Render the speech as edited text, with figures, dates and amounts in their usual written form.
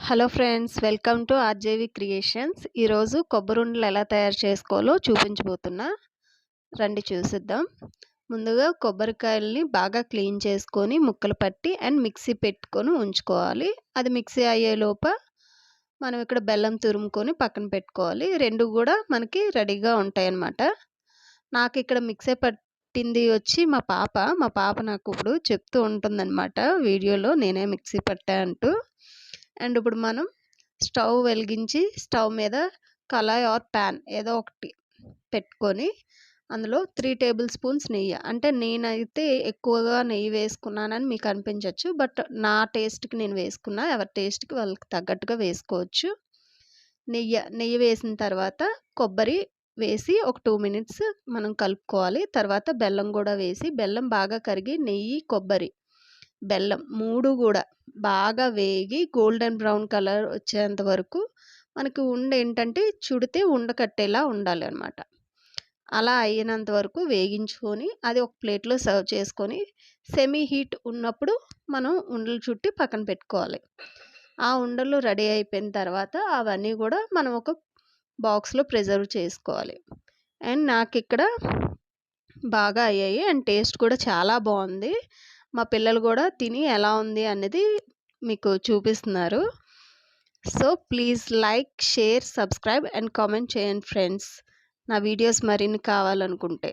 Hello friends, welcome to RJV creations. ఈరోజు కొబ్బరుండలు ఎలా తయారు చేసుకోవాలో చూపించబోతున్నా. రండి చూసిద్దాం. ముందుగా కొబ్బరికాయల్ని బాగా క్లీన్ చేసుకొని ముక్కలు పట్టి అండ్ మిక్సీ పెట్టుకొని ఉంచుకోవాలి. అది మిక్సీ అయ్యేలోప మనం ఇక్కడ బెల్లం తురుముకొని పక్కన పెట్టుకోవాలి. రెండు కూడా మనకి రెడీగా ఉంటాయన్నమాట. నాకు ఇక్కడ మిక్సీ పట్టింది వచ్చి మా పాప నాకు ఇప్పుడు చెప్తూ ఉంటుందన్నమాట వీడియోలో, నేనే మిక్సీ పట్టా అంటూ. అండ్ ఇప్పుడు మనం స్టవ్ వెలిగించి స్టవ్ మీద కళాయి ఆర్ ప్యాన్ ఏదో ఒకటి పెట్టుకొని అందులో 3 టేబుల్ స్పూన్స్ నెయ్యి, అంటే నేనైతే ఎక్కువగా నెయ్యి వేసుకున్నానని మీకు అనిపించవచ్చు, బట్ నా టేస్ట్కి నేను వేసుకున్నా. ఎవరి టేస్ట్కి వాళ్ళకి తగ్గట్టుగా వేసుకోవచ్చు. నెయ్యి వేసిన తర్వాత కొబ్బరి వేసి ఒక 2 మినిట్స్ మనం కలుపుకోవాలి. తర్వాత బెల్లం కూడా వేసి, బెల్లం బాగా కరిగి నెయ్యి, కొబ్బరి, బెల్లం 3 కూడా బాగా వేగి గోల్డెన్ బ్రౌన్ కలర్ వచ్చేంత వరకు మనకి ఏంటంటే చుడితే ఉండకట్టేలా ఉండాలి అనమాట. అలా అయినంత వరకు వేగించుకొని అది ఒక ప్లేట్లో సర్వ్ చేసుకొని సెమీ హీట్ ఉన్నప్పుడు మనం ఉండలు చుట్టి పక్కన పెట్టుకోవాలి. ఆ ఉండలు రెడీ అయిపోయిన తర్వాత అవన్నీ కూడా మనం ఒక బాక్స్లో ప్రిజర్వ్ చేసుకోవాలి. అండ్ నాకు ఇక్కడ బాగా అయ్యాయి అండ్ టేస్ట్ కూడా చాలా బాగుంది. మా పిల్లలు కూడా తిని ఎలా ఉంది అనేది మీకు చూపిస్తున్నారు. So please like, share, subscribe and comment చేయండి ఫ్రెండ్స్, నా వీడియోస్ మరిన్ని కావాలనుకుంటే.